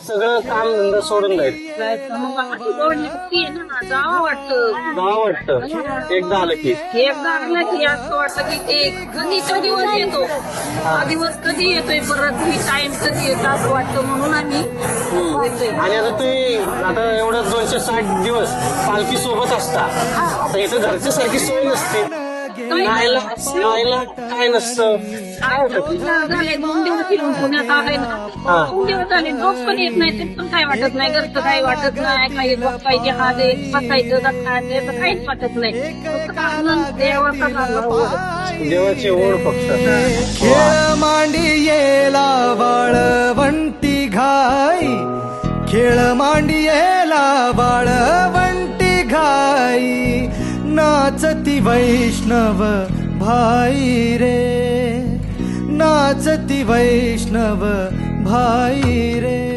सगळं काम धंदा सोडून जाईल. जावं वाटतं. गाव वाटतं एकदा आलं की. एकदा आलं की असं वाटतं की ते कधीचा दिवस येतो, हा दिवस कधी येतोय परत, ही टाइम कधी येतो असं वाटतं. म्हणून आम्ही येतोय. आणि आता तुम्ही आता एवढं 260 दिवस पालखी सोबत असता, आता इथं घरच्या सारखी सोय नसते, खायला काय नसतं, काय होतं? झाले 2 दिवस येऊन पुण्यात आले ना, 2 दिवस झाले, झोप पण येत नाही, ते पण काय वाटत नाही, घरचं काही वाटत नाही, काही बघायचे हाले बसायचं खायचं काहीच वाटत नाही. फक्त आनंद देवाचा आनंद. देवाची ओढ फक्त. खेळ मांडियेला वाळवंटी घाई, खेळ मांडियेला वाळवंटी घाई, नाचती वैष्णव भाई रे, नाचती वैष्णव भाई रे.